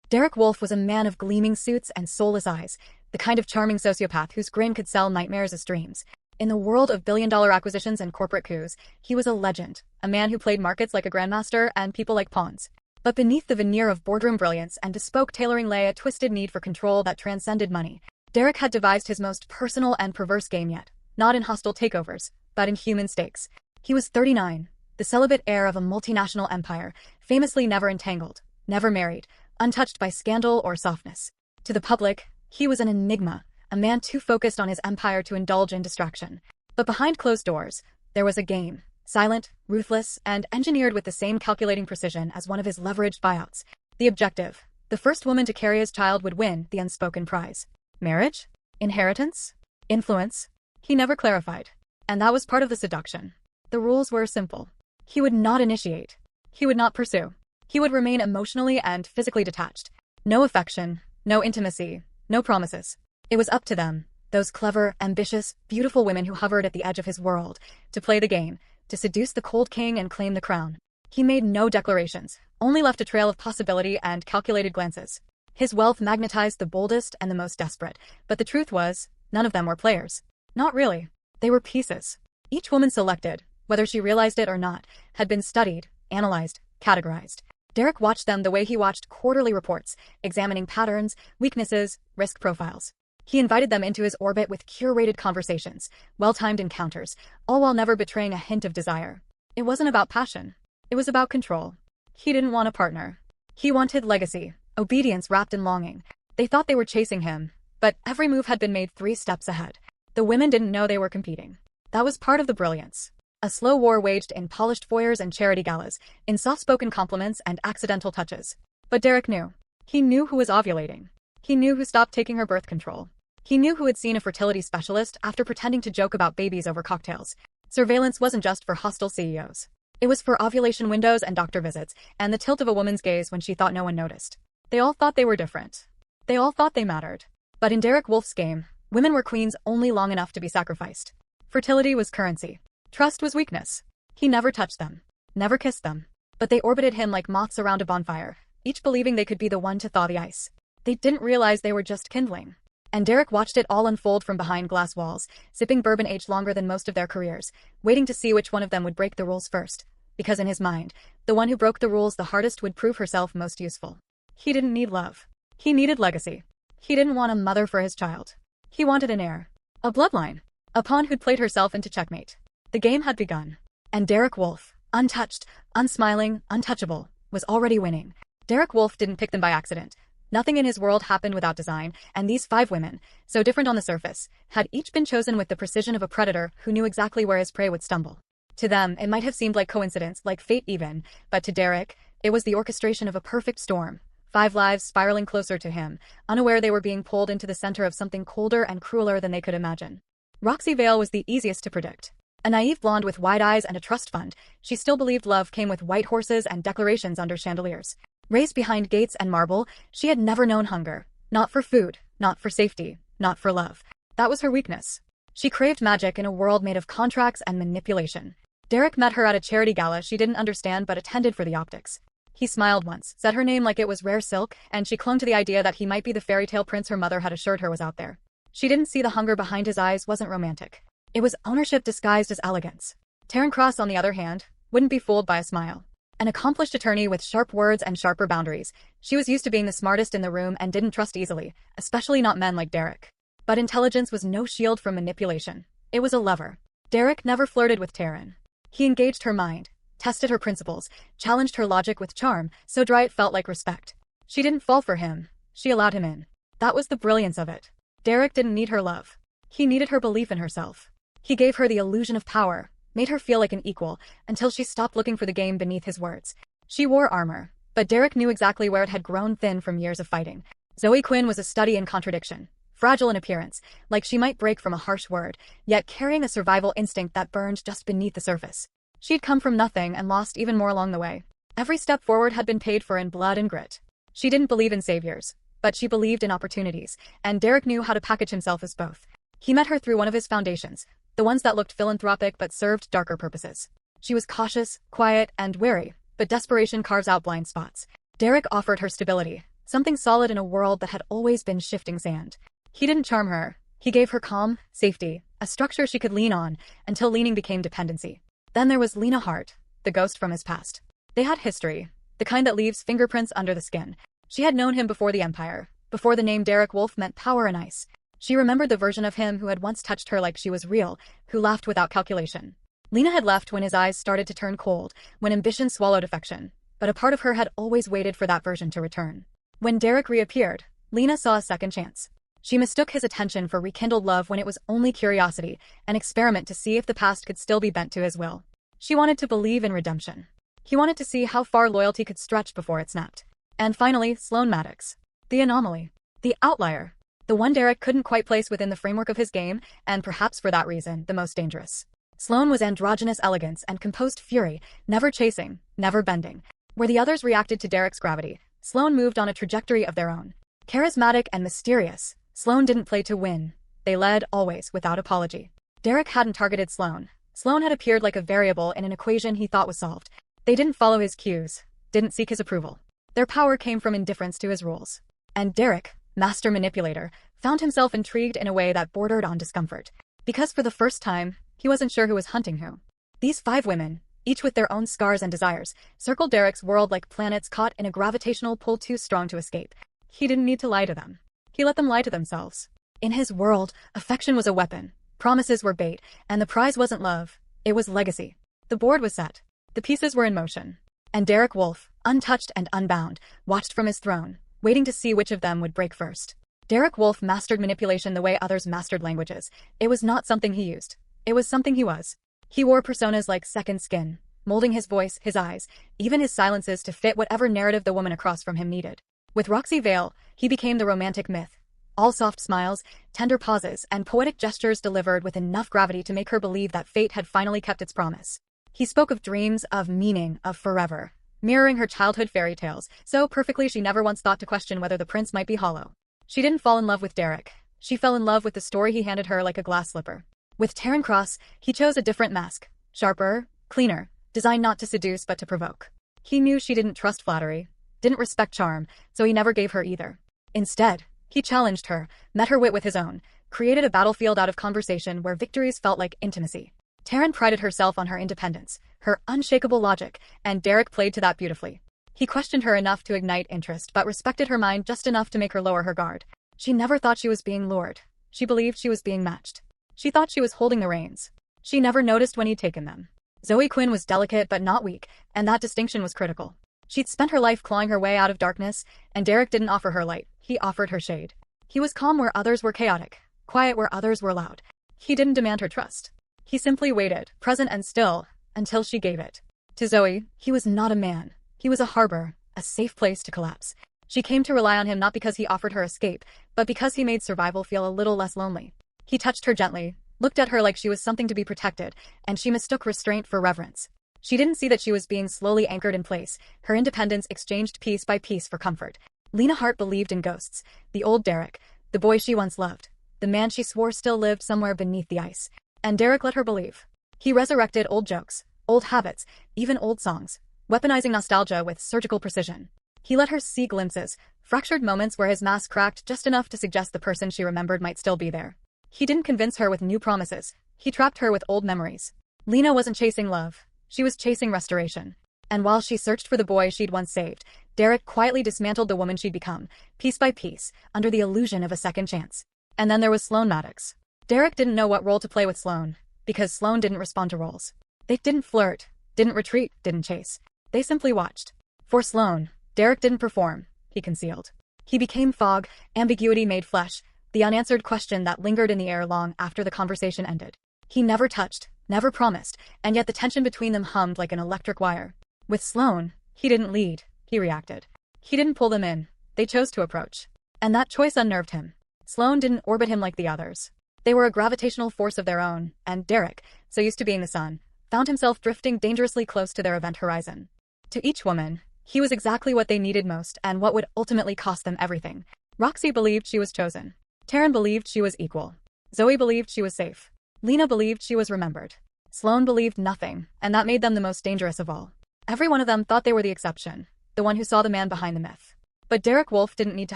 Derrick Wolfe was a man of gleaming suits and soulless eyes, the kind of charming sociopath whose grin could sell nightmares as dreams. In the world of billion-dollar acquisitions and corporate coups, he was a legend, a man who played markets like a grandmaster and people like pawns. But beneath the veneer of boardroom brilliance and bespoke tailoring lay a twisted need for control that transcended money. Derrick had devised his most personal and perverse game yet, not in hostile takeovers, but in human stakes. He was 39, the celibate heir of a multinational empire, famously never entangled, never married, untouched by scandal or softness. To the public, he was an enigma, a man too focused on his empire to indulge in distraction. But behind closed doors, there was a game, silent, ruthless, and engineered with the same calculating precision as one of his leveraged buyouts. The objective: the first woman to carry his child would win the unspoken prize. Marriage? Inheritance? Influence? He never clarified. And that was part of the seduction. The rules were simple. He would not initiate. He would not pursue. He would remain emotionally and physically detached. No affection, no intimacy, no promises. It was up to them, those clever, ambitious, beautiful women who hovered at the edge of his world, to play the game, to seduce the cold king and claim the crown. He made no declarations, only left a trail of possibility and calculated glances. His wealth magnetized the boldest and the most desperate, but the truth was, none of them were players. Not really. They were pieces. Each woman selected, whether she realized it or not, had been studied, analyzed, categorized. Derrick watched them the way he watched quarterly reports, examining patterns, weaknesses, risk profiles. He invited them into his orbit with curated conversations, well-timed encounters, all while never betraying a hint of desire. It wasn't about passion. It was about control. He didn't want a partner. He wanted legacy, obedience wrapped in longing. They thought they were chasing him, but every move had been made 3 steps ahead. The women didn't know they were competing. That was part of the brilliance. A slow war waged in polished foyers and charity galas, in soft-spoken compliments and accidental touches. But Derrick knew. He knew who was ovulating. He knew who stopped taking her birth control. He knew who had seen a fertility specialist after pretending to joke about babies over cocktails. Surveillance wasn't just for hostile CEOs. It was for ovulation windows and doctor visits, and the tilt of a woman's gaze when she thought no one noticed. They all thought they were different. They all thought they mattered. But in Derrick Wolfe's game, women were queens only long enough to be sacrificed. Fertility was currency. Trust was weakness. He never touched them. Never kissed them. But they orbited him like moths around a bonfire, each believing they could be the one to thaw the ice. They didn't realize they were just kindling. And Derrick watched it all unfold from behind glass walls, sipping bourbon aged longer than most of their careers, waiting to see which one of them would break the rules first. Because in his mind, the one who broke the rules the hardest would prove herself most useful. He didn't need love. He needed legacy. He didn't want a mother for his child. He wanted an heir. A bloodline. A pawn who'd played herself into checkmate. The game had begun. And Derrick Wolfe, untouched, unsmiling, untouchable, was already winning. Derrick Wolfe didn't pick them by accident. Nothing in his world happened without design, and these 5 women, so different on the surface, had each been chosen with the precision of a predator who knew exactly where his prey would stumble. To them, it might have seemed like coincidence, like fate even, but to Derrick, it was the orchestration of a perfect storm. 5 lives spiraling closer to him, unaware they were being pulled into the center of something colder and crueler than they could imagine. Roxy Vale was the easiest to predict. A naive blonde with wide eyes and a trust fund, she still believed love came with white horses and declarations under chandeliers. Raised behind gates and marble, she had never known hunger. Not for food, not for safety, not for love. That was her weakness. She craved magic in a world made of contracts and manipulation. Derrick met her at a charity gala she didn't understand but attended for the optics. He smiled once, said her name like it was rare silk, and she clung to the idea that he might be the fairy tale prince her mother had assured her was out there. She didn't see the hunger behind his eyes wasn't romantic. It was ownership disguised as elegance. Taryn Cross, on the other hand, wouldn't be fooled by a smile. An accomplished attorney with sharp words and sharper boundaries, she was used to being the smartest in the room and didn't trust easily, especially not men like Derrick. But intelligence was no shield from manipulation. It was a lever. Derrick never flirted with Taryn. He engaged her mind, tested her principles, challenged her logic with charm, so dry it felt like respect. She didn't fall for him. She allowed him in. That was the brilliance of it. Derrick didn't need her love. He needed her belief in herself. He gave her the illusion of power, made her feel like an equal, until she stopped looking for the game beneath his words. She wore armor, but Derrick knew exactly where it had grown thin from years of fighting. Zoe Quinn was a study in contradiction. Fragile in appearance, like she might break from a harsh word, yet carrying a survival instinct that burned just beneath the surface. She'd come from nothing and lost even more along the way. Every step forward had been paid for in blood and grit. She didn't believe in saviors, but she believed in opportunities, and Derrick knew how to package himself as both. He met her through one of his foundations, the ones that looked philanthropic but served darker purposes. She was cautious, quiet, and wary, but desperation carves out blind spots. Derrick offered her stability, something solid in a world that had always been shifting sand. He didn't charm her. He gave her calm, safety, a structure she could lean on, until leaning became dependency. Then there was Lena Hart, the ghost from his past. They had history, the kind that leaves fingerprints under the skin. She had known him before the Empire, before the name Derrick Wolf meant power and ice. She remembered the version of him who had once touched her like she was real, who laughed without calculation. Lena had left when his eyes started to turn cold, when ambition swallowed affection, but a part of her had always waited for that version to return. When Derrick reappeared, Lena saw a second chance. She mistook his attention for rekindled love when it was only curiosity, an experiment to see if the past could still be bent to his will. She wanted to believe in redemption. He wanted to see how far loyalty could stretch before it snapped. And finally, Sloane Maddox. The anomaly. The outlier. The one Derrick couldn't quite place within the framework of his game, and perhaps for that reason, the most dangerous. Sloane was androgynous elegance and composed fury, never chasing, never bending. Where the others reacted to Derrick's gravity, Sloane moved on a trajectory of their own. Charismatic and mysterious, Sloane didn't play to win. They led, always, without apology. Derrick hadn't targeted Sloane. Sloane had appeared like a variable in an equation he thought was solved. They didn't follow his cues, didn't seek his approval. Their power came from indifference to his rules. And Derrick, master manipulator, found himself intrigued in a way that bordered on discomfort. Because for the first time, he wasn't sure who was hunting who. These 5 women, each with their own scars and desires, circled Derrick's world like planets caught in a gravitational pull too strong to escape. He didn't need to lie to them. He let them lie to themselves. In his world, affection was a weapon, promises were bait, and the prize wasn't love, it was legacy. The board was set. The pieces were in motion. And Derrick Wolf, untouched and unbound, watched from his throne, waiting to see which of them would break first. Derrick Wolf mastered manipulation the way others mastered languages. It was not something he used. It was something he was. He wore personas like second skin, molding his voice, his eyes, even his silences to fit whatever narrative the woman across from him needed. With Roxy Vale, he became the romantic myth. All soft smiles, tender pauses, and poetic gestures delivered with enough gravity to make her believe that fate had finally kept its promise. He spoke of dreams, of meaning, of forever, mirroring her childhood fairy tales, so perfectly she never once thought to question whether the prince might be hollow. She didn't fall in love with Derrick. She fell in love with the story he handed her like a glass slipper. With Terran Cross, he chose a different mask. Sharper, cleaner, designed not to seduce but to provoke. He knew she didn't trust flattery, didn't respect charm, so he never gave her either. Instead, he challenged her, met her wit with his own, created a battlefield out of conversation where victories felt like intimacy. Terran prided herself on her independence, her unshakable logic, and Derrick played to that beautifully. He questioned her enough to ignite interest but respected her mind just enough to make her lower her guard. She never thought she was being lured. She believed she was being matched. She thought she was holding the reins. She never noticed when he'd taken them. Zoe Quinn was delicate but not weak, and that distinction was critical. She'd spent her life clawing her way out of darkness, and Derrick didn't offer her light, he offered her shade. He was calm where others were chaotic, quiet where others were loud. He didn't demand her trust. He simply waited, present and still, until she gave it. To Zoe, he was not a man. He was a harbor, a safe place to collapse. She came to rely on him not because he offered her escape, but because he made survival feel a little less lonely. He touched her gently, looked at her like she was something to be protected, and she mistook restraint for reverence. She didn't see that she was being slowly anchored in place, her independence exchanged piece by piece for comfort. Lena Hart believed in ghosts, the old Derrick, the boy she once loved, the man she swore still lived somewhere beneath the ice. And Derrick let her believe. He resurrected old jokes, old habits, even old songs, weaponizing nostalgia with surgical precision. He let her see glimpses, fractured moments where his mask cracked just enough to suggest the person she remembered might still be there. He didn't convince her with new promises. He trapped her with old memories. Lena wasn't chasing love. She was chasing restoration. And while she searched for the boy she'd once saved, Derrick quietly dismantled the woman she'd become, piece by piece, under the illusion of a second chance. And then there was Sloane Maddox. Derrick didn't know what role to play with Sloane, because Sloane didn't respond to roles. They didn't flirt, didn't retreat, didn't chase. They simply watched. For Sloane, Derrick didn't perform, he concealed. He became fog, ambiguity made flesh, the unanswered question that lingered in the air long after the conversation ended. He never touched, never promised, and yet the tension between them hummed like an electric wire. With Sloane, he didn't lead, he reacted. He didn't pull them in, they chose to approach. And that choice unnerved him. Sloane didn't orbit him like the others. They were a gravitational force of their own, and Derrick, so used to being the sun, found himself drifting dangerously close to their event horizon. To each woman, he was exactly what they needed most and what would ultimately cost them everything. Roxy believed she was chosen. Terran believed she was equal. Zoe believed she was safe. Lena believed she was remembered. Sloane believed nothing, and that made them the most dangerous of all. Every one of them thought they were the exception, the one who saw the man behind the myth. But Derrick Wolf didn't need to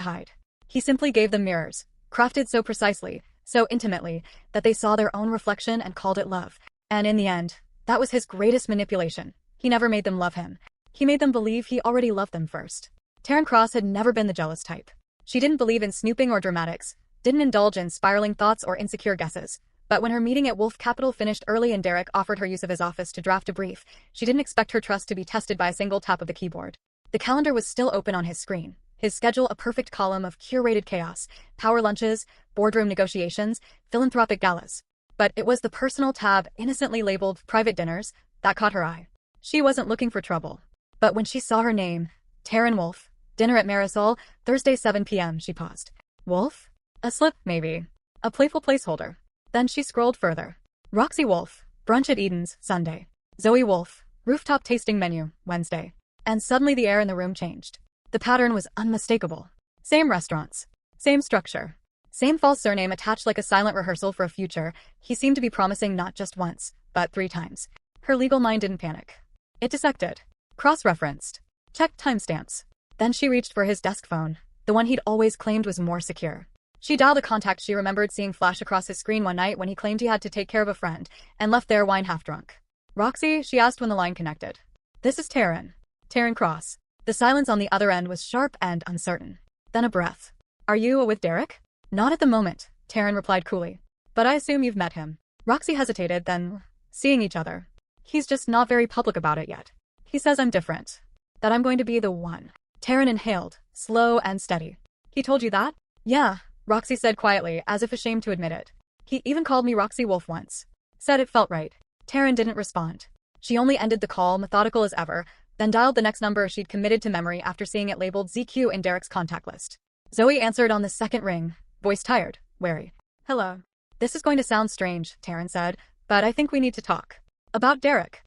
hide. He simply gave them mirrors, crafted so precisely, so intimately, that they saw their own reflection and called it love. And in the end, that was his greatest manipulation. He never made them love him. He made them believe he already loved them first. Taryn Cross had never been the jealous type. She didn't believe in snooping or dramatics, didn't indulge in spiraling thoughts or insecure guesses. But when her meeting at Wolf Capital finished early and Derrick offered her use of his office to draft a brief, she didn't expect her trust to be tested by a single tap of the keyboard. The calendar was still open on his screen, his schedule a perfect column of curated chaos, power lunches, boardroom negotiations, philanthropic galas. But it was the personal tab, innocently labeled private dinners, that caught her eye. She wasn't looking for trouble. But when she saw her name, Taryn Wolf, dinner at Marisol, Thursday 7 p.m., she paused. Wolf? A slip, maybe. A playful placeholder. Then she scrolled further. Roxy Wolf, brunch at Eden's, Sunday. Zoe Wolf, rooftop tasting menu, Wednesday. And suddenly the air in the room changed. The pattern was unmistakable. Same restaurants. Same structure. Same false surname attached like a silent rehearsal for a future he seemed to be promising not just once, but 3 times. Her legal mind didn't panic. It dissected. Cross-referenced. Checked timestamps. Then she reached for his desk phone, the one he'd always claimed was more secure. She dialed a contact she remembered seeing flash across his screen one night when he claimed he had to take care of a friend, and left there wine half-drunk. Roxy, she asked when the line connected. This is Taryn. Taryn Cross. The silence on the other end was sharp and uncertain. Then a breath. Are you with Derrick? Not at the moment, Taryn replied coolly. But I assume you've met him. Roxy hesitated, then, seeing each other. He's just not very public about it yet. He says I'm different. That I'm going to be the one. Taryn inhaled, slow and steady. He told you that? Yeah, Roxy said quietly, as if ashamed to admit it. He even called me Roxy Wolf once. Said it felt right. Taryn didn't respond. She only ended the call, methodical as ever, then dialed the next number she'd committed to memory after seeing it labeled ZQ in Derrick's contact list. Zoe answered on the second ring, voice tired, wary. Hello. This is going to sound strange, Taryn said, but I think we need to talk. About Derrick.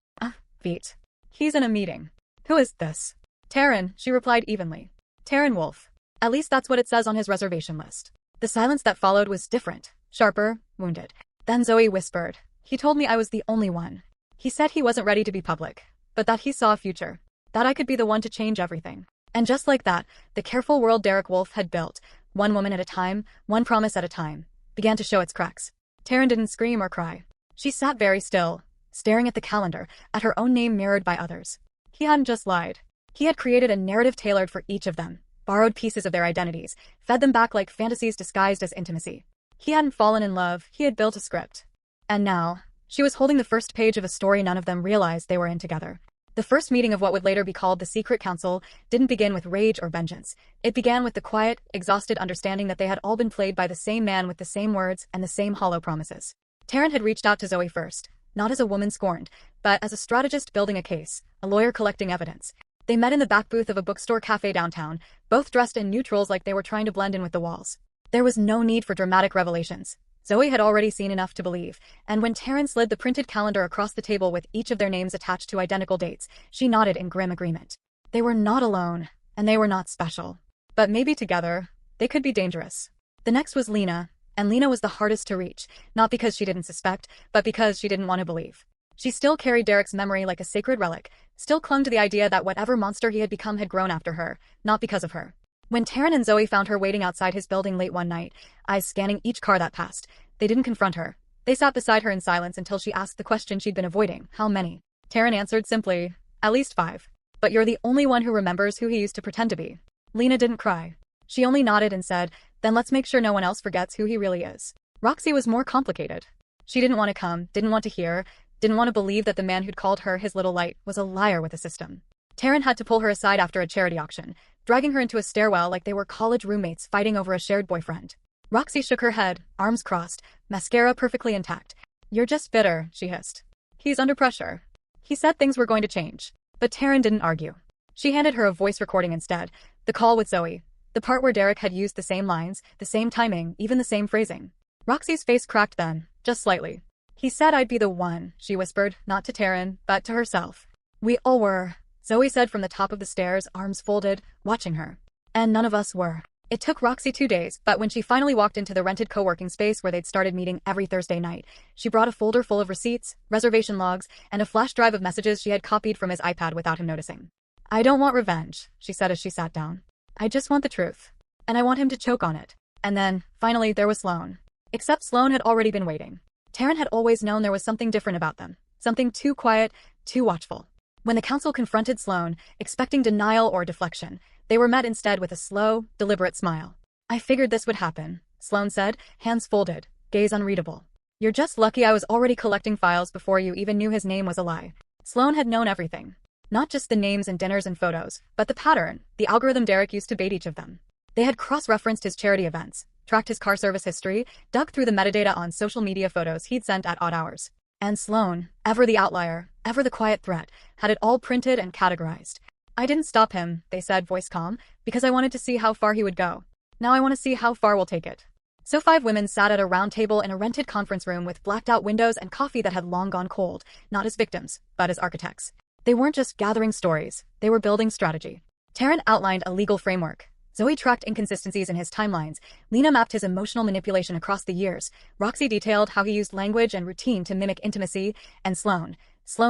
Feet. He's in a meeting. Who is this? Taryn, she replied evenly. Taryn Wolf. At least that's what it says on his reservation list. The silence that followed was different, sharper, wounded. Then Zoe whispered. He told me I was the only one. He said he wasn't ready to be public, but that he saw a future. That I could be the one to change everything. And just like that, the careful world Derrick Wolf had built, one woman at a time, one promise at a time, began to show its cracks. Taryn didn't scream or cry. She sat very still, staring at the calendar, at her own name mirrored by others. He hadn't just lied. He had created a narrative tailored for each of them, borrowed pieces of their identities, fed them back like fantasies disguised as intimacy. He hadn't fallen in love, he had built a script. And now, she was holding the first page of a story none of them realized they were in together. The first meeting of what would later be called the Secret Council didn't begin with rage or vengeance. It began with the quiet, exhausted understanding that they had all been played by the same man with the same words and the same hollow promises. Taryn had reached out to Zoe first, not as a woman scorned, but as a strategist building a case, a lawyer collecting evidence. They met in the back booth of a bookstore cafe downtown, both dressed in neutrals like they were trying to blend in with the walls. There was no need for dramatic revelations. Zoe had already seen enough to believe, and when Taryn slid the printed calendar across the table with each of their names attached to identical dates, she nodded in grim agreement. They were not alone, and they were not special. But maybe together, they could be dangerous. The next was Lena, and Lena was the hardest to reach, not because she didn't suspect, but because she didn't want to believe. She still carried Derrick's memory like a sacred relic, still clung to the idea that whatever monster he had become had grown after her, not because of her. When Taryn and Zoe found her waiting outside his building late one night, eyes scanning each car that passed, they didn't confront her. They sat beside her in silence until she asked the question she'd been avoiding, how many? Taryn answered simply, at least 5. But you're the only one who remembers who he used to pretend to be. Lena didn't cry. She only nodded and said, then let's make sure no one else forgets who he really is. Roxy was more complicated. She didn't want to come, didn't want to hear, didn't want to believe that the man who'd called her his little light was a liar with a system. Taryn had to pull her aside after a charity auction, dragging her into a stairwell like they were college roommates fighting over a shared boyfriend. Roxy shook her head, arms crossed, mascara perfectly intact. You're just bitter, she hissed. He's under pressure. He said things were going to change. But Taryn didn't argue. She handed her a voice recording instead, the call with Zoe, the part where Derrick had used the same lines, the same timing, even the same phrasing. Roxy's face cracked then, just slightly. He said I'd be the one, she whispered, not to Taryn, but to herself. We all were, Zoe said from the top of the stairs, arms folded, watching her. And none of us were. It took Roxy 2 days, but when she finally walked into the rented co-working space where they'd started meeting every Thursday night, she brought a folder full of receipts, reservation logs, and a flash drive of messages she had copied from his iPad without him noticing. I don't want revenge, she said as she sat down. I just want the truth. And I want him to choke on it. And then, finally, there was Sloane. Except Sloane had already been waiting. Taryn had always known there was something different about them. Something too quiet, too watchful. When the council confronted Sloane, expecting denial or deflection, they were met instead with a slow, deliberate smile. I figured this would happen, Sloane said, hands folded, gaze unreadable. You're just lucky I was already collecting files before you even knew his name was a lie. Sloane had known everything. Not just the names and dinners and photos, but the pattern, the algorithm Derrick used to bait each of them. They had cross-referenced his charity events, tracked his car service history, dug through the metadata on social media photos he'd sent at odd hours. And Sloane, ever the outlier, ever the quiet threat, had it all printed and categorized. I didn't stop him, they said, voice calm, because I wanted to see how far he would go. Now I want to see how far we'll take it. So 5 women sat at a round table in a rented conference room with blacked-out windows and coffee that had long gone cold, not as victims, but as architects. They weren't just gathering stories, they were building strategy. Taryn outlined a legal framework. Zoe tracked inconsistencies in his timelines. Lena mapped his emotional manipulation across the years. Roxy detailed how he used language and routine to mimic intimacy. And Sloane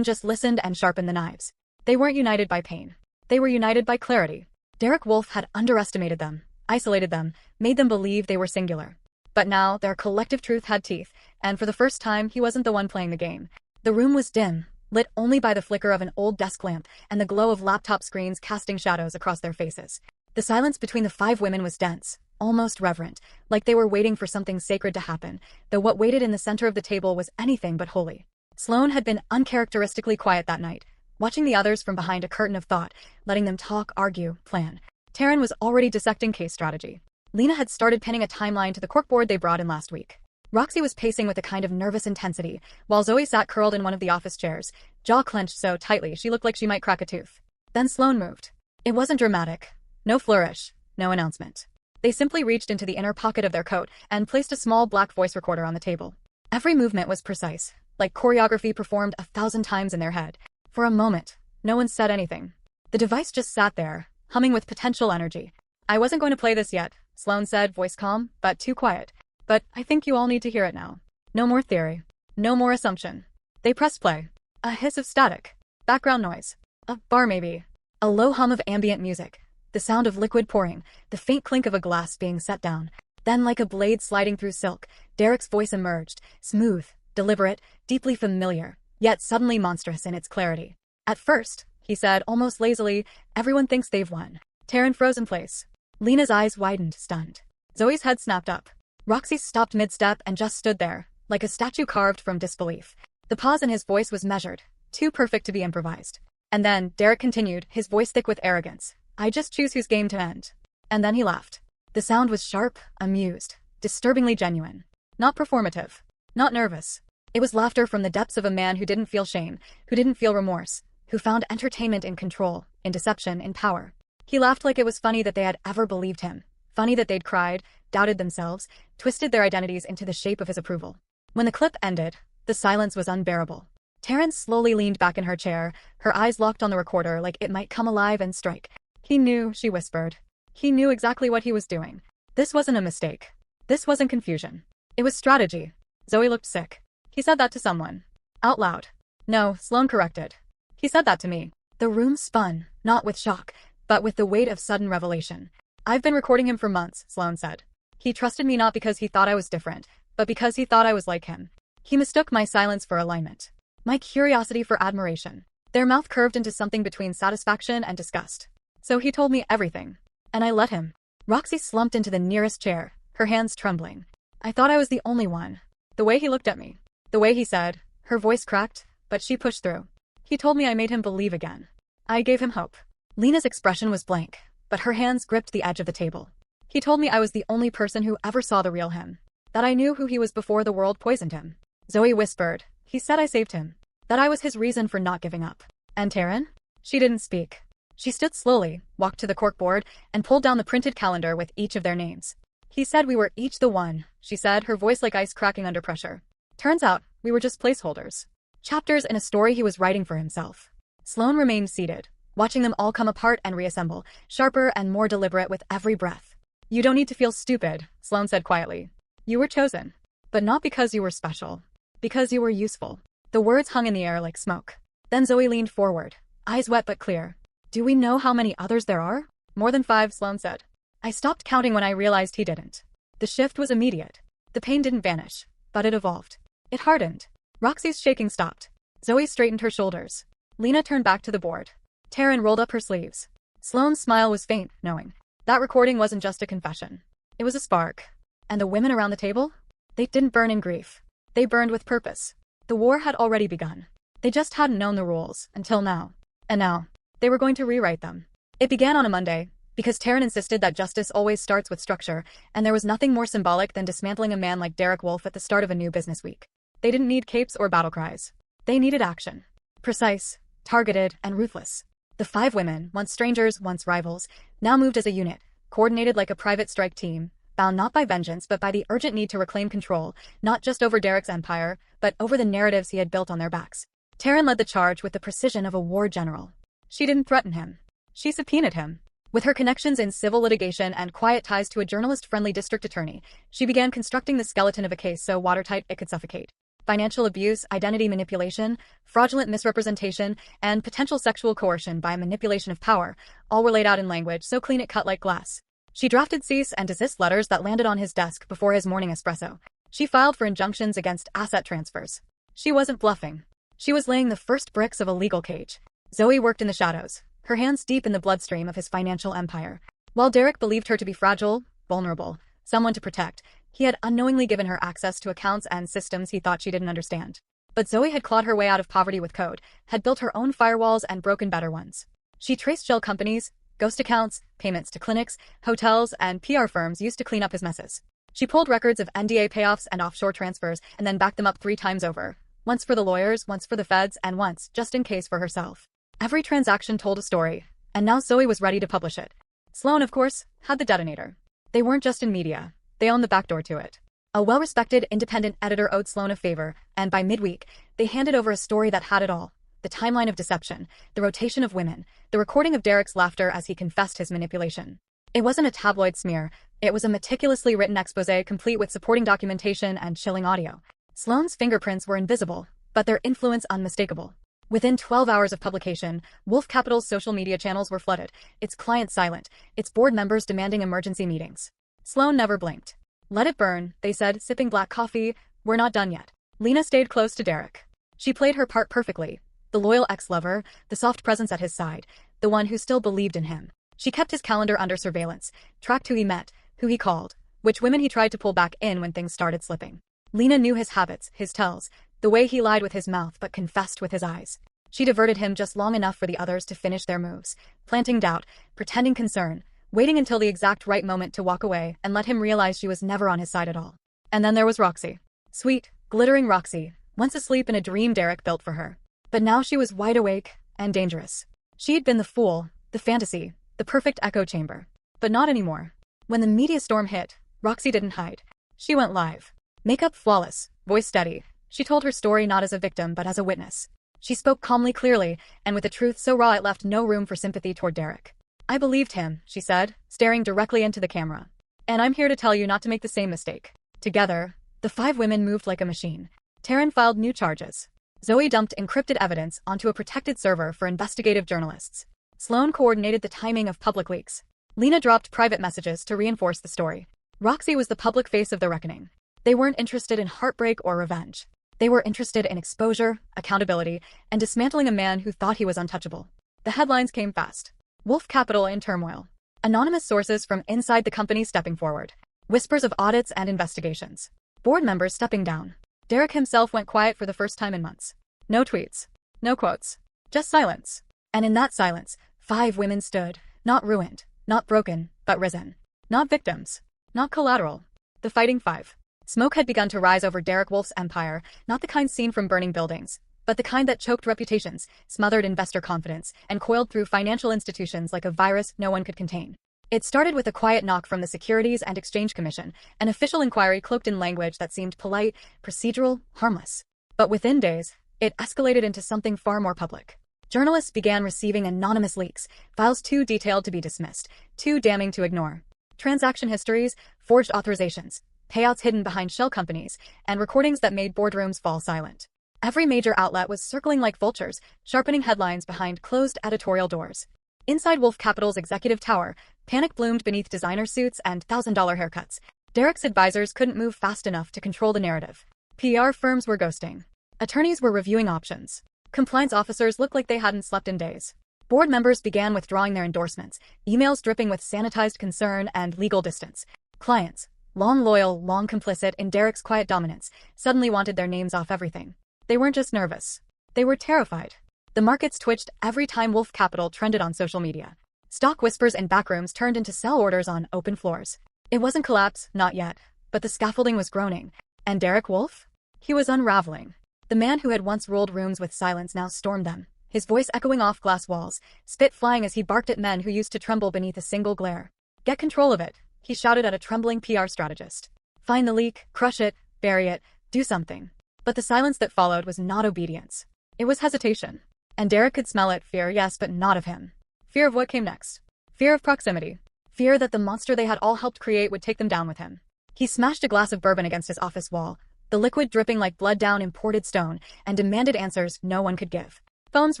just listened and sharpened the knives. They weren't united by pain. They were united by clarity. Derrick Wolfe had underestimated them, isolated them, made them believe they were singular. But now, their collective truth had teeth, and for the first time, he wasn't the one playing the game. The room was dim, lit only by the flicker of an old desk lamp and the glow of laptop screens casting shadows across their faces. The silence between the 5 women was dense, almost reverent, like they were waiting for something sacred to happen, though what waited in the center of the table was anything but holy. Sloane had been uncharacteristically quiet that night, watching the others from behind a curtain of thought, letting them talk, argue, plan. Taryn was already dissecting case strategy. Lena had started pinning a timeline to the corkboard they brought in last week. Roxy was pacing with a kind of nervous intensity, while Zoe sat curled in one of the office chairs, jaw clenched so tightly she looked like she might crack a tooth. Then Sloane moved. It wasn't dramatic. No flourish. No announcement. They simply reached into the inner pocket of their coat and placed a small black voice recorder on the table. Every movement was precise, like choreography performed 1,000 times in their head. For a moment, no one said anything. The device just sat there, humming with potential energy. I wasn't going to play this yet, Sloane said, voice calm, but too quiet. But I think you all need to hear it now. No more theory. No more assumption. They pressed play. A hiss of static. Background noise. A bar maybe. A low hum of ambient music. The sound of liquid pouring. The faint clink of a glass being set down. Then, like a blade sliding through silk, Derrick's voice emerged. Smooth, deliberate, deeply familiar, yet suddenly monstrous in its clarity. At first, he said, almost lazily, everyone thinks they've won. Taryn froze in place. Lena's eyes widened, stunned. Zoe's head snapped up. Roxy stopped mid-step and just stood there, like a statue carved from disbelief. The pause in his voice was measured, too perfect to be improvised. And then, Derrick continued, his voice thick with arrogance. I just choose whose game to end. And then he laughed. The sound was sharp, amused, disturbingly genuine. Not performative. Not nervous. It was laughter from the depths of a man who didn't feel shame, who didn't feel remorse, who found entertainment in control, in deception, in power. He laughed like it was funny that they had ever believed him. Funny that they'd cried, doubted themselves, twisted their identities into the shape of his approval. When the clip ended, the silence was unbearable. Taryn slowly leaned back in her chair, her eyes locked on the recorder like it might come alive and strike. He knew, she whispered. He knew exactly what he was doing. This wasn't a mistake. This wasn't confusion. It was strategy. Zoe looked sick. He said that to someone. Out loud. No, Sloane corrected. He said that to me. The room spun, not with shock, but with the weight of sudden revelation. I've been recording him for months, Sloane said. He trusted me not because he thought I was different, but because he thought I was like him. He mistook my silence for alignment. My curiosity for admiration. Their mouth curved into something between satisfaction and disgust. So he told me everything. And I let him. Roxy slumped into the nearest chair, her hands trembling. I thought I was the only one. The way he looked at me. The way he said. Her voice cracked, but she pushed through. He told me I made him believe again. I gave him hope. Lena's expression was blank, but her hands gripped the edge of the table. He told me I was the only person who ever saw the real him. That I knew who he was before the world poisoned him. Zoe whispered. He said I saved him. That I was his reason for not giving up. And Taryn? She didn't speak. She stood slowly, walked to the corkboard, and pulled down the printed calendar with each of their names. He said we were each the one, she said, her voice like ice cracking under pressure. Turns out, we were just placeholders. Chapters in a story he was writing for himself. Sloane remained seated, watching them all come apart and reassemble, sharper and more deliberate with every breath. You don't need to feel stupid, Sloane said quietly. You were chosen. But not because you were special. Because you were useful. The words hung in the air like smoke. Then Zoe leaned forward, eyes wet but clear. Do we know how many others there are? More than 5, Sloane said. I stopped counting when I realized he didn't. The shift was immediate. The pain didn't vanish, but it evolved. It hardened. Roxy's shaking stopped. Zoe straightened her shoulders. Lena turned back to the board. Taryn rolled up her sleeves. Sloane's smile was faint, knowing that recording wasn't just a confession. It was a spark. And the women around the table? They didn't burn in grief. They burned with purpose. The war had already begun. They just hadn't known the rules, until now. And now, they were going to rewrite them. It began on a Monday, because Taryn insisted that justice always starts with structure, and there was nothing more symbolic than dismantling a man like Derrick Wolfe at the start of a new business week. They didn't need capes or battle cries. They needed action. Precise, targeted, and ruthless. The 5 women, once strangers, once rivals, now moved as a unit, coordinated like a private strike team, bound not by vengeance but by the urgent need to reclaim control, not just over Derrick's empire, but over the narratives he had built on their backs. Taryn led the charge with the precision of a war general. She didn't threaten him. She subpoenaed him. With her connections in civil litigation and quiet ties to a journalist-friendly district attorney, she began constructing the skeleton of a case so watertight it could suffocate. Financial abuse, identity manipulation, fraudulent misrepresentation, and potential sexual coercion by manipulation of power, all were laid out in language so clean it cut like glass. She drafted cease and desist letters that landed on his desk before his morning espresso. She filed for injunctions against asset transfers. She wasn't bluffing. She was laying the first bricks of a legal cage. Zoe worked in the shadows, her hands deep in the bloodstream of his financial empire. While Derrick believed her to be fragile, vulnerable, someone to protect, he had unknowingly given her access to accounts and systems he thought she didn't understand. But Zoe had clawed her way out of poverty with code, had built her own firewalls and broken better ones. She traced shell companies, ghost accounts, payments to clinics, hotels, and PR firms used to clean up his messes. She pulled records of NDA payoffs and offshore transfers and then backed them up 3 times over. Once for the lawyers, once for the feds, and once, just in case, for herself. Every transaction told a story, and now Zoe was ready to publish it. Sloane, of course, had the detonator. They weren't just in media. They owned the backdoor to it. A well-respected independent editor owed Sloane a favor, and by midweek, they handed over a story that had it all. The timeline of deception, the rotation of women, the recording of Derrick's laughter as he confessed his manipulation. It wasn't a tabloid smear. It was a meticulously written exposé complete with supporting documentation and chilling audio. Sloane's fingerprints were invisible, but their influence unmistakable. Within 12 hours of publication, Wolf Capital's social media channels were flooded, its clients silent, its board members demanding emergency meetings. Sloane never blinked. Let it burn, they said, sipping black coffee. We're not done yet. Lena stayed close to Derrick. She played her part perfectly. The loyal ex-lover, the soft presence at his side, the one who still believed in him. She kept his calendar under surveillance, tracked who he met, who he called, which women he tried to pull back in when things started slipping. Lena knew his habits, his tells, the way he lied with his mouth but confessed with his eyes. She diverted him just long enough for the others to finish their moves, planting doubt, pretending concern, waiting until the exact right moment to walk away and let him realize she was never on his side at all. And then there was Roxy. Sweet, glittering Roxy, once asleep in a dream Derrick built for her. But now she was wide awake and dangerous. She'd been the fool, the fantasy, the perfect echo chamber. But not anymore. When the media storm hit, Roxy didn't hide. She went live. Makeup flawless, voice steady. She told her story not as a victim but as a witness. She spoke calmly, clearly, and with a truth so raw it left no room for sympathy toward Derrick. I believed him, she said, staring directly into the camera. And I'm here to tell you not to make the same mistake. Together, the 5 women moved like a machine. Taryn filed new charges. Zoe dumped encrypted evidence onto a protected server for investigative journalists. Sloane coordinated the timing of public leaks. Lena dropped private messages to reinforce the story. Roxy was the public face of the reckoning. They weren't interested in heartbreak or revenge. They were interested in exposure, accountability, and dismantling a man who thought he was untouchable. The headlines came fast. Wolf Capital in turmoil. Anonymous sources from inside the company stepping forward. Whispers of audits and investigations. Board members stepping down. Derrick himself went quiet for the first time in months. No tweets. No quotes. Just silence. And in that silence, 5 women stood, not ruined, not broken, but risen. Not victims. Not collateral. The Fighting 5. Smoke had begun to rise over Derrick Wolfe's empire, not the kind seen from burning buildings, but the kind that choked reputations, smothered investor confidence, and coiled through financial institutions like a virus no one could contain. It started with a quiet knock from the Securities and Exchange Commission, an official inquiry cloaked in language that seemed polite, procedural, harmless. But within days, it escalated into something far more public. Journalists began receiving anonymous leaks, files too detailed to be dismissed, too damning to ignore. Transaction histories, forged authorizations, payouts hidden behind shell companies, and recordings that made boardrooms fall silent. Every major outlet was circling like vultures, sharpening headlines behind closed editorial doors. Inside Wolf Capital's executive tower, panic bloomed beneath designer suits and $1,000 haircuts. Derrick's advisors couldn't move fast enough to control the narrative. PR firms were ghosting. Attorneys were reviewing options. Compliance officers looked like they hadn't slept in days. Board members began withdrawing their endorsements, emails dripping with sanitized concern and legal distance. Clients, long loyal, long complicit in Derrick's quiet dominance, suddenly wanted their names off everything. They weren't just nervous. They were terrified. The markets twitched every time Wolf Capital trended on social media. Stock whispers in backrooms turned into sell orders on open floors. It wasn't collapse, not yet, but the scaffolding was groaning. And Derrick Wolf? He was unraveling. The man who had once ruled rooms with silence now stormed them, his voice echoing off glass walls, spit flying as he barked at men who used to tremble beneath a single glare. Get control of it, he shouted at a trembling PR strategist. Find the leak, crush it, bury it, do something. But the silence that followed was not obedience. It was hesitation. And Derrick could smell it, fear, yes, but not of him. Fear of what came next. Fear of proximity. Fear that the monster they had all helped create would take them down with him. He smashed a glass of bourbon against his office wall, the liquid dripping like blood down imported stone, and demanded answers no one could give. Phones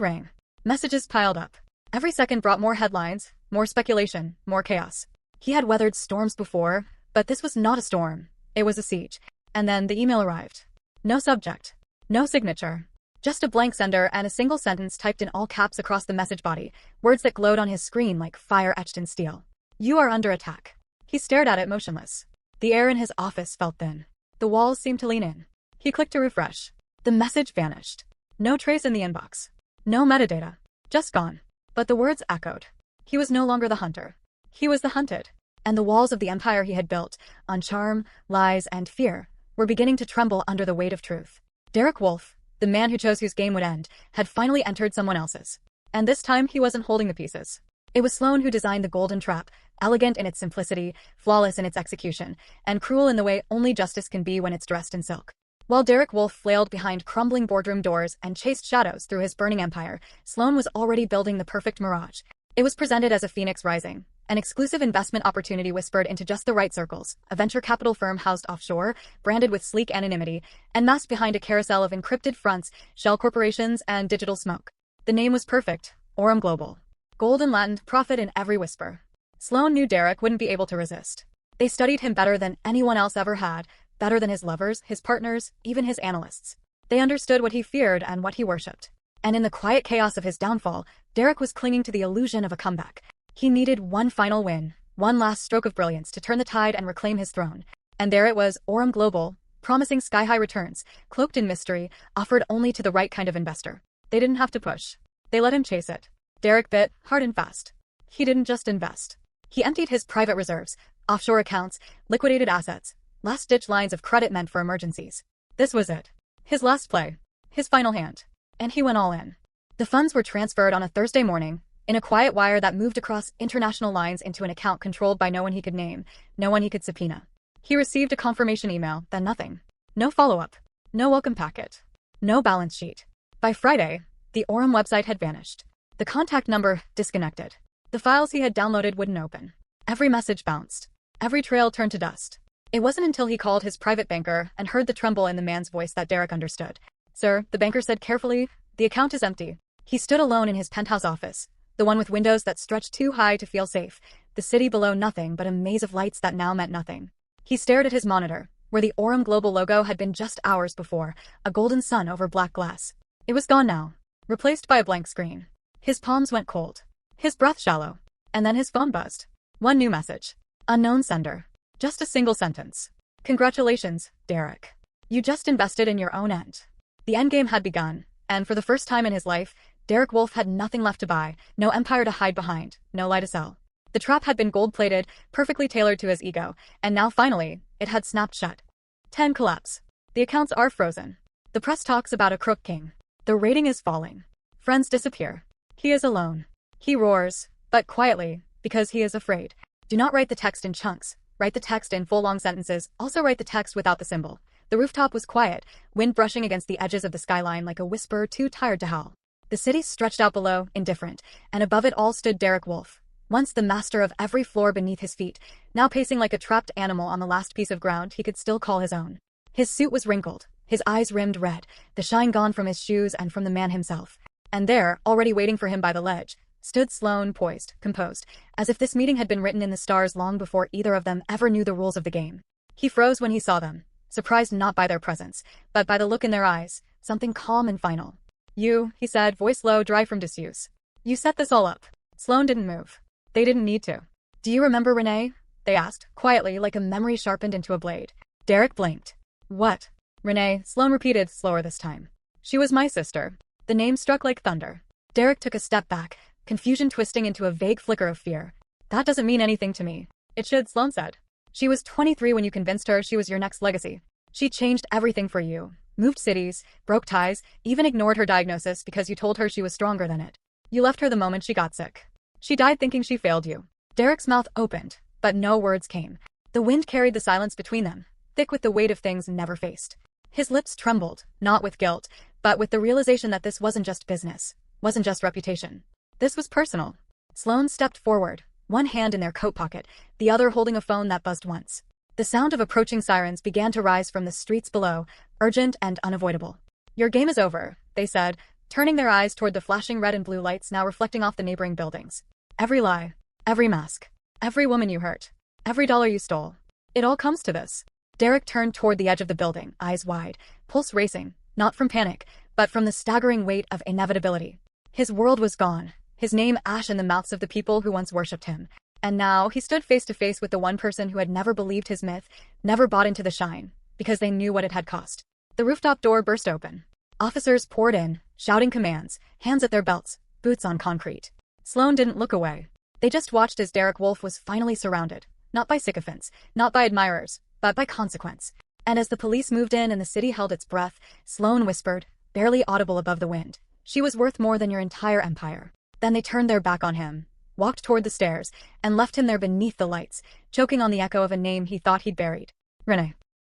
rang. Messages piled up. Every second brought more headlines, more speculation, more chaos. He had weathered storms before, but this was not a storm. It was a siege. And then the email arrived. No subject. No signature. Just a blank sender and a single sentence typed in all caps across the message body, words that glowed on his screen like fire etched in steel. You are under attack. He stared at it motionless. The air in his office felt thin. The walls seemed to lean in. He clicked to refresh. The message vanished. No trace in the inbox. No metadata. Just gone. But the words echoed. He was no longer the hunter. He was the hunted. And the walls of the empire he had built, on charm, lies, and fear, were beginning to tremble under the weight of truth. Derrick Wolf, the man who chose whose game would end, had finally entered someone else's. And this time he wasn't holding the pieces. It was Sloan who designed the golden trap, elegant in its simplicity, flawless in its execution, and cruel in the way only justice can be when it's dressed in silk. While Derrick Wolf flailed behind crumbling boardroom doors and chased shadows through his burning empire, Sloan was already building the perfect mirage. It was presented as a phoenix rising, an exclusive investment opportunity whispered into just the right circles, a venture capital firm housed offshore, branded with sleek anonymity, and masked behind a carousel of encrypted fronts, shell corporations, and digital smoke. The name was perfect, Aurum Global. Gold and Latin, profit in every whisper. Sloan knew Derrick wouldn't be able to resist. They studied him better than anyone else ever had, better than his lovers, his partners, even his analysts. They understood what he feared and what he worshipped. And in the quiet chaos of his downfall, Derrick was clinging to the illusion of a comeback. He needed one final win, one last stroke of brilliance to turn the tide and reclaim his throne. And there it was, Aurum Global, promising sky-high returns, cloaked in mystery, offered only to the right kind of investor. They didn't have to push. They let him chase it. Derrick bit, hard and fast. He didn't just invest. He emptied his private reserves, offshore accounts, liquidated assets, last-ditch lines of credit meant for emergencies. This was it. His last play. His final hand. And he went all in. The funds were transferred on a Thursday morning, in a quiet wire that moved across international lines into an account controlled by no one he could name, no one he could subpoena. He received a confirmation email, then nothing. No follow-up. No welcome packet. No balance sheet. By Friday, the Aurum website had vanished. The contact number disconnected. The files he had downloaded wouldn't open. Every message bounced. Every trail turned to dust. It wasn't until he called his private banker and heard the tremble in the man's voice that Derrick understood. Sir, the banker said carefully, the account is empty. He stood alone in his penthouse office, the one with windows that stretched too high to feel safe, the city below nothing but a maze of lights that now meant nothing. He stared at his monitor, where the Aurum Global logo had been just hours before, a golden sun over black glass. It was gone now, replaced by a blank screen. His palms went cold. His breath shallow. And then his phone buzzed. One new message. Unknown sender. Just a single sentence. Congratulations, Derrick. You just invested in your own end. The endgame had begun, and for the first time in his life, Derrick Wolf had nothing left to buy, no empire to hide behind, no lie to sell. The trap had been gold-plated, perfectly tailored to his ego, and now finally, it had snapped shut. 10 collapse. The accounts are frozen. The press talks about a crook king. The rating is falling. Friends disappear. He is alone. He roars, but quietly, because he is afraid. Do not write the text in chunks. Write the text in full long sentences, also write the text without the symbol. The rooftop was quiet, wind brushing against the edges of the skyline like a whisper too tired to howl. The city stretched out below, indifferent, and above it all stood Derrick Wolf, once the master of every floor beneath his feet, now pacing like a trapped animal on the last piece of ground he could still call his own. His suit was wrinkled, his eyes rimmed red, the shine gone from his shoes and from the man himself. And there, already waiting for him by the ledge, stood Sloane, poised, composed, as if this meeting had been written in the stars long before either of them ever knew the rules of the game. He froze when he saw them, surprised not by their presence, but by the look in their eyes, something calm and final. "You," he said, voice low, dry from disuse. "You set this all up." Sloane didn't move. They didn't need to. "Do you remember Renee?" they asked, quietly, like a memory sharpened into a blade. Derrick blinked. "What?" "Renee," Sloane repeated, slower this time. "She was my sister." The name struck like thunder. Derrick took a step back, confusion twisting into a vague flicker of fear. "That doesn't mean anything to me." "It should," Sloane said. "She was 23 when you convinced her she was your next legacy. She changed everything for you. Moved cities, broke ties, even ignored her diagnosis because you told her she was stronger than it. You left her the moment she got sick. She died thinking she failed you." Derrick's mouth opened, but no words came. The wind carried the silence between them, thick with the weight of things never faced. His lips trembled, not with guilt, but with the realization that this wasn't just business, wasn't just reputation. This was personal. Sloane stepped forward, one hand in their coat pocket, the other holding a phone that buzzed once. The sound of approaching sirens began to rise from the streets below, urgent and unavoidable. "Your game is over," they said, turning their eyes toward the flashing red and blue lights now reflecting off the neighboring buildings. "Every lie, every mask, every woman you hurt, every dollar you stole. It all comes to this." Derrick turned toward the edge of the building, eyes wide, pulse racing, not from panic, but from the staggering weight of inevitability. His world was gone, his name ash in the mouths of the people who once worshipped him. And now he stood face to face with the one person who had never believed his myth, never bought into the shine, because they knew what it had cost. The rooftop door burst open. Officers poured in, shouting commands, hands at their belts, boots on concrete. Sloane didn't look away. They just watched as Derrick Wolfe was finally surrounded, not by sycophants, not by admirers, but by consequence. And as the police moved in and the city held its breath, Sloane whispered, barely audible above the wind, "She was worth more than your entire empire." Then they turned their back on him, walked toward the stairs, and left him there beneath the lights, choking on the echo of a name he thought he'd buried. Renee.